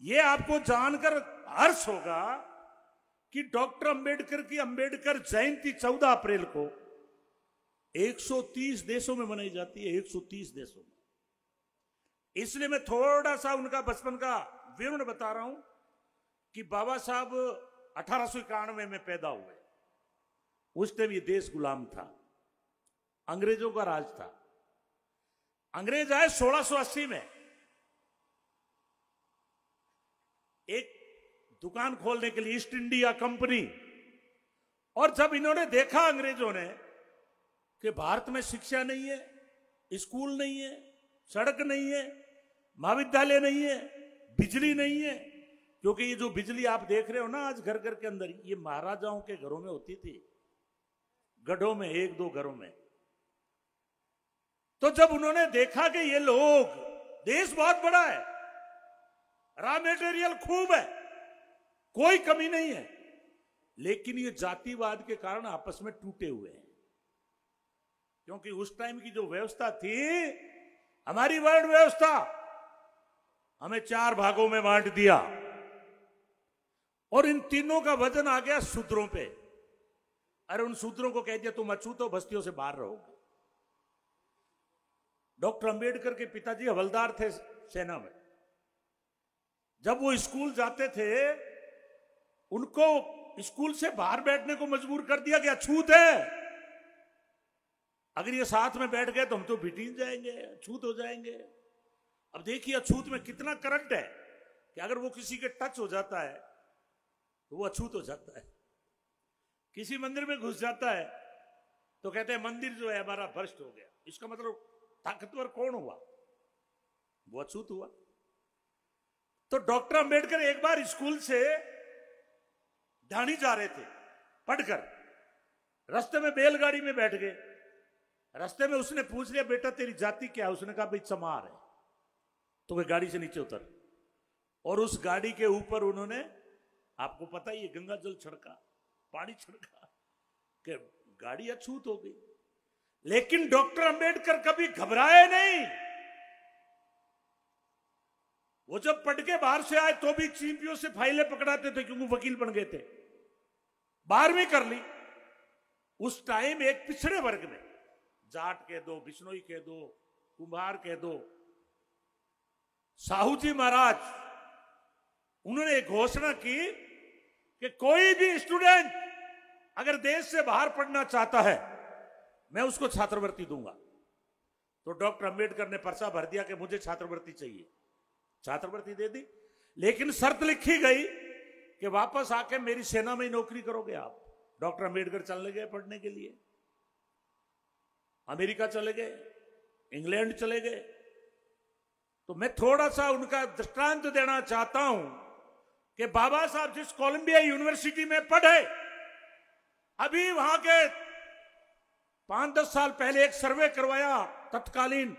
ये आपको जानकर हर्ष होगा कि डॉक्टर अंबेडकर की अंबेडकर जयंती 14 अप्रैल को 130 देशों में मनाई जाती है, 130 देशों में। इसलिए मैं थोड़ा सा उनका बचपन का विवरण बता रहा हूं कि बाबा साहब 1891 में पैदा हुए। उस टाइम ये देश गुलाम था, अंग्रेजों का राज था। अंग्रेज आए 1680 में, एक दुकान खोलने के लिए, ईस्ट इंडिया कंपनी। और जब इन्होंने देखा अंग्रेजों ने कि भारत में शिक्षा नहीं है, स्कूल नहीं है, सड़क नहीं है, महाविद्यालय नहीं है, बिजली नहीं है, क्योंकि ये जो बिजली आप देख रहे हो ना आज घर घर के अंदर, ये महाराजाओं के घरों में होती थी, गढ़ों में, एक दो घरों में। तो जब उन्होंने देखा कि ये लोग, देश बहुत बड़ा है, रॉ मेटेरियल खूब है, कोई कमी नहीं है, लेकिन ये जातिवाद के कारण आपस में टूटे हुए हैं। क्योंकि उस टाइम की जो व्यवस्था थी, हमारी वर्ण व्यवस्था, हमें 4 भागों में बांट दिया और इन तीनों का वजन आ गया शूद्रों पे। अरे उन शूद्रों को कह दिया तुम अछूतो बस्तियों से बाहर रहोगे। डॉक्टर अंबेडकर के पिताजी हवलदार थे सेना में। जब वो स्कूल जाते थे, उनको स्कूल से बाहर बैठने को मजबूर कर दिया कि अछूत है, अगर ये साथ में बैठ गए तो हम तो बिटीन जाएंगे, अछूत हो जाएंगे। अब देखिए अछूत में कितना करंट है कि अगर वो किसी के टच हो जाता है तो वो अछूत हो जाता है। किसी मंदिर में घुस जाता है तो कहते हैं मंदिर जो है हमारा भ्रष्ट हो गया। इसका मतलब ताकतवर कौन हुआ? वो अछूत हुआ। तो डॉक्टर अंबेडकर एक बार स्कूल से ढाणी जा रहे थे पढ़कर, रास्ते में बैलगाड़ी में बैठ गए। रास्ते में उसने पूछ लिया बेटा तेरी जाति क्या है? उसने कहा भाई चमार है। तो वे गाड़ी से नीचे उतर और उस गाड़ी के ऊपर उन्होंने, आपको पता ही है, गंगा जल छिड़का, पानी छिड़का कि गाड़ी अछूत हो गई। लेकिन डॉक्टर अंबेडकर कभी घबराए नहीं। वो जब पढ़ के बाहर से आए तो भी चींपियों से फाइलें पकड़ाते थे, क्योंकि वकील बन गए थे। 12वीं कर ली। उस टाइम एक पिछड़े वर्ग में, जाट कह दो, बिश्नोई कह दो, कुम्हार कह दो, साहू जी महाराज, उन्होंने एक घोषणा की कि कोई भी स्टूडेंट अगर देश से बाहर पढ़ना चाहता है मैं उसको छात्रवृत्ति दूंगा। तो डॉक्टर अंबेडकर ने पर्चा भर दिया कि मुझे छात्रवृत्ति चाहिए। छात्रवृत्ति दे दी, लेकिन शर्त लिखी गई कि वापस आके मेरी सेना में ही नौकरी करोगे आप। डॉक्टर अंबेडकर चले गए पढ़ने के लिए, अमेरिका चले गए, इंग्लैंड चले गए। तो मैं थोड़ा सा उनका दृष्टांत देना चाहता हूं कि बाबा साहब जिस कोलंबिया यूनिवर्सिटी में पढ़े, अभी वहां के 5-10 साल पहले एक सर्वे करवाया तत्कालीन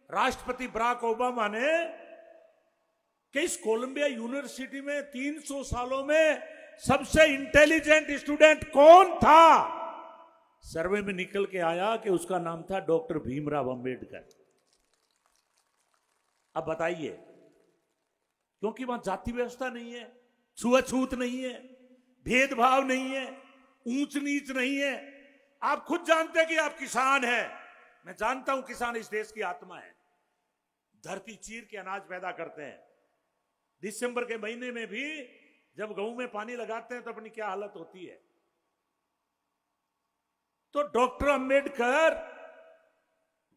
राष्ट्रपति बराक ओबामा ने कि इस कोलंबिया यूनिवर्सिटी में 300 सालों में सबसे इंटेलिजेंट स्टूडेंट कौन था। सर्वे में निकल के आया कि उसका नाम था डॉक्टर भीमराव अंबेडकर। अब बताइए, क्योंकि वहां जाति व्यवस्था नहीं है, छुआछूत नहीं है, भेदभाव नहीं है, ऊंच नीच नहीं है। आप खुद जानते हैं कि आप किसान हैं। मैं जानता हूं किसान इस देश की आत्मा है। धरती चीर के अनाज पैदा करते हैं। दिसंबर के महीने में भी जब गेहूं में पानी लगाते हैं तो अपनी क्या हालत होती है। तो डॉक्टर अंबेडकर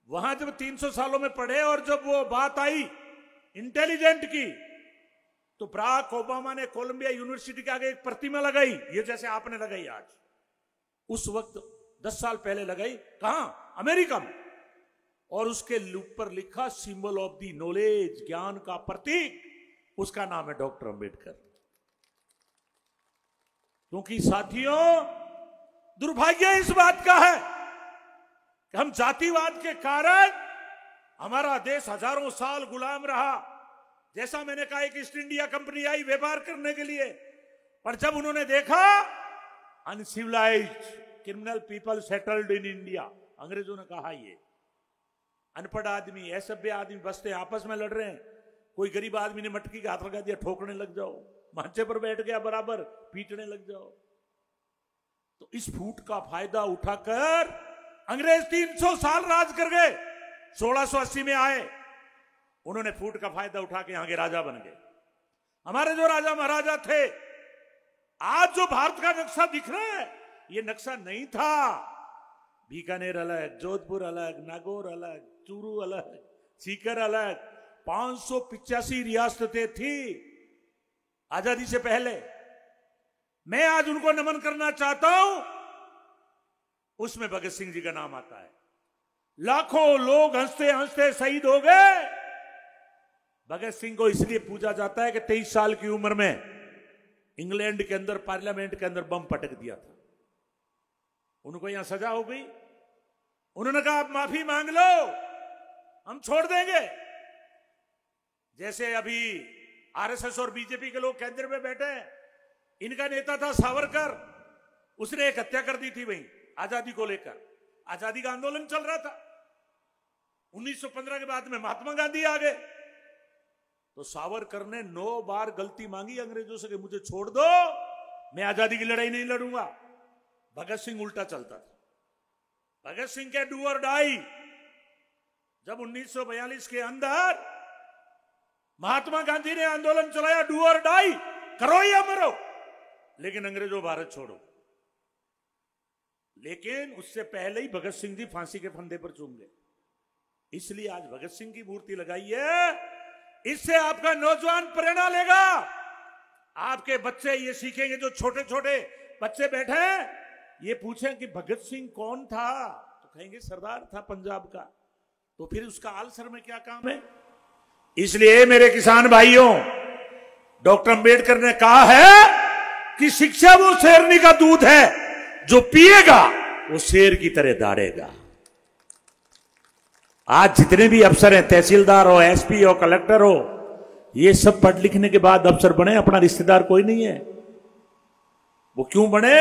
वहां जब 300 सालों में पढ़े और जब वो बात आई इंटेलिजेंट की, तो बराक ओबामा ने कोलंबिया यूनिवर्सिटी के आगे एक प्रतिमा लगाई, ये जैसे आपने लगाई आज। उस वक्त 10 साल पहले लगाई, कहां? अमेरिका में। और उसके ऊपर लिखा सिंबल ऑफ द नॉलेज, ज्ञान का प्रतीक, उसका नाम है डॉक्टर अंबेडकर। क्योंकि साथियों, दुर्भाग्य इस बात का है कि हम जातिवाद के कारण हमारा देश हजारों साल गुलाम रहा। जैसा मैंने कहा, एक ईस्ट इंडिया कंपनी आई व्यापार करने के लिए, पर जब उन्होंने देखा uncivilised criminal people settled in India, अंग्रेजों ने कहा ये अनपढ़ आदमी, असभ्य आदमी बसते आपस में लड़ रहे हैं, कोई गरीब आदमी ने मटकी का हाथ लगा दिया, ठोकने लग जाओ, मांचे पर बैठ गया बराबर, पीटने लग जाओ। तो इस फूट का फायदा उठाकर अंग्रेज 300 साल राज कर गए। 1680 में आए, उन्होंने फूट का फायदा उठा के यहां के राजा बन गए। हमारे जो राजा महाराजा थे, आज जो भारत का नक्शा दिख रहा है, ये नक्शा नहीं था। बीकानेर अलग, जोधपुर अलग, नागौर अलग, चूरू अलग, सीकर अलग, 585 रियासतें थी आजादी से पहले। मैं आज उनको नमन करना चाहता हूं, उसमें भगत सिंह जी का नाम आता है। लाखों लोग हंसते हंसते शहीद हो गए। भगत सिंह को इसलिए पूजा जाता है कि 23 साल की उम्र में इंग्लैंड के अंदर पार्लियामेंट के अंदर बम पटक दिया था। उनको यहां सजा हो गई। उन्होंने कहा आप माफी मांग लो, हम छोड़ देंगे। जैसे अभी आरएसएस और बीजेपी के लोग केंद्र में बैठे हैं, इनका नेता था सावरकर, उसने एक हत्या कर दी थी वहीं आजादी को लेकर। आजादी का आंदोलन चल रहा था। 1915 के बाद में महात्मा गांधी आ गए, तो सावरकर ने 9 बार गलती मांगी अंग्रेजों से कि मुझे छोड़ दो, मैं आजादी की लड़ाई नहीं लड़ूंगा। भगत सिंह उल्टा चलता था। भगत सिंह के डू और डाई। जब 1942 के अंदर महात्मा गांधी ने आंदोलन चलाया, डू और डाई, करो या मरो, लेकिन अंग्रेजों भारत छोड़ो। लेकिन उससे पहले ही भगत सिंह जी फांसी के फंदे पर चूम गए। इसलिए आज भगत सिंह की मूर्ति लगाई है। इससे आपका नौजवान प्रेरणा लेगा। आपके बच्चे ये सीखेंगे, जो छोटे छोटे बच्चे बैठे हैं, ये पूछें कि भगत सिंह कौन था, तो कहेंगे सरदार था पंजाब का। तो फिर उसका आलसर में क्या काम है? इसलिए मेरे किसान भाइयों, डॉक्टर अंबेडकर ने कहा है कि शिक्षा वो शेरनी का दूध है, जो पिएगा वो शेर की तरह दौड़ेगा। आज जितने भी अफसर हैं, तहसीलदार हो, एसपी हो, कलेक्टर हो, ये सब पढ़ लिखने के बाद अफसर बने, अपना रिश्तेदार कोई नहीं है। वो क्यों बने?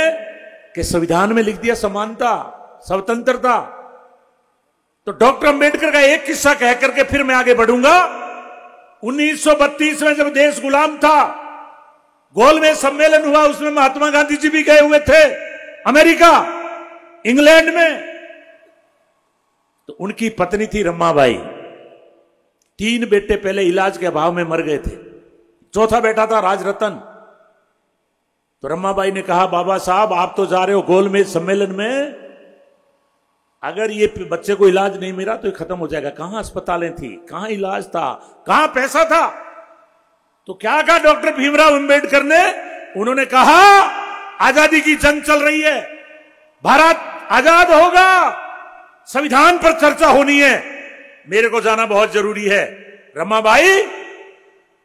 कि संविधान में लिख दिया समानता, स्वतंत्रता। तो डॉक्टर अंबेडकर का एक किस्सा कह करके फिर मैं आगे बढ़ूंगा। 1932 में जब देश गुलाम था, गोलमेज सम्मेलन हुआ, उसमें महात्मा गांधी जी भी गए हुए थे अमेरिका, इंग्लैंड में। तो उनकी पत्नी थी रमाबाई। 3 बेटे पहले इलाज के अभाव में मर गए थे, चौथा बेटा था राजरतन। तो रमाबाई ने कहा, बाबा साहब आप तो जा रहे हो गोलमेज सम्मेलन में, अगर ये बच्चे को इलाज नहीं मिला तो ये खत्म हो जाएगा। कहां अस्पतालें थी, कहां इलाज था, कहां पैसा था? तो क्या कहा डॉक्टर भीमराव अंबेडकर ने? उन्होंने कहा आजादी की जंग चल रही है, भारत आजाद होगा, संविधान पर चर्चा होनी है, मेरे को जाना बहुत जरूरी है। रमाबाई,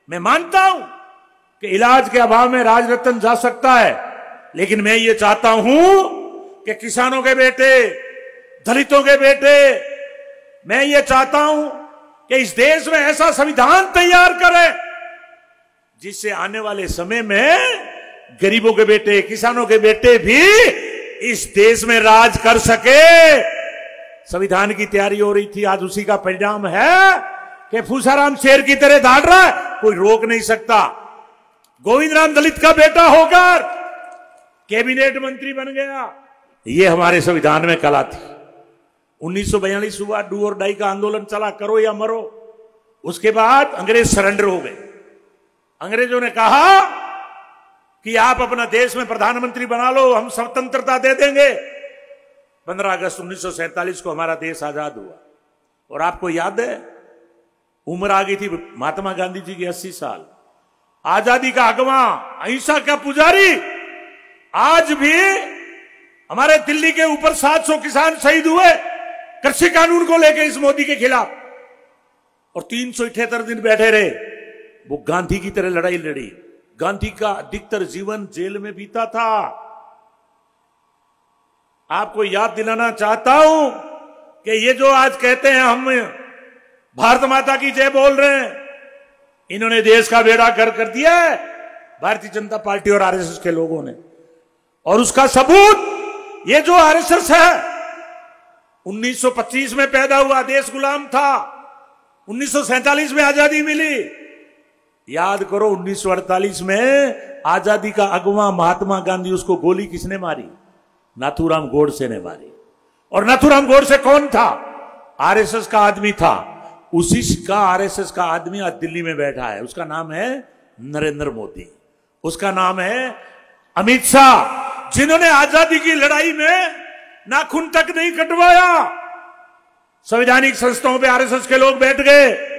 मैं मानता हूं कि इलाज के अभाव में राजरतन जा सकता है, लेकिन मैं ये चाहता हूं कि किसानों के बेटे, दलितों के बेटे, मैं ये चाहता हूं कि इस देश में ऐसा संविधान तैयार करें जिससे आने वाले समय में गरीबों के बेटे, किसानों के बेटे भी इस देश में राज कर सके। संविधान की तैयारी हो रही थी, आज उसी का परिणाम है कि फूसाराम शेर की तरह दौड़ रहा है, कोई रोक नहीं सकता। गोविंद राम दलित का बेटा होकर कैबिनेट मंत्री बन गया। ये हमारे संविधान में कला थी। 1942 हुआ, डू और डाई का आंदोलन चला, करो या मरो। उसके बाद अंग्रेज सरेंडर हो गए। अंग्रेजों ने कहा कि आप अपना देश में प्रधानमंत्री बना लो, हम स्वतंत्रता दे देंगे। 15 अगस्त 1947 को हमारा देश आजाद हुआ। और आपको याद है, उम्र आ गई थी महात्मा गांधी जी की 80 साल। आजादी का अगवा, अहिंसा का पुजारी। आज भी हमारे दिल्ली के ऊपर 700 किसान शहीद हुए कृषि कानून को लेकर इस मोदी के खिलाफ, और 378 दिन बैठे रहे। वो गांधी की तरह लड़ाई लड़ी। गांधी का अधिकतर जीवन जेल में बीता था। आपको याद दिलाना चाहता हूं कि ये जो आज कहते हैं हम भारत माता की जय बोल रहे हैं, इन्होंने देश का बेड़ा गर्क कर दिया है भारतीय जनता पार्टी और आरएसएस के लोगों ने। और उसका सबूत ये जो आरएसएस है, 1925 में पैदा हुआ, देश गुलाम था, 1947 में आजादी मिली, याद करो 1948 में आजादी का अगवा महात्मा गांधी, उसको गोली किसने मारी? नाथूराम गोडसे ने मारी। और नाथूराम गोडसे कौन था? आरएसएस का आदमी था। उसी का आरएसएस का आदमी आज दिल्ली में बैठा है, उसका नाम है नरेंद्र मोदी, उसका नाम है अमित शाह, जिन्होंने आजादी की लड़ाई में नाखून तक नहीं कटवाया। संवैधानिक संस्थाओं पे आरएसएस के लोग बैठ गए,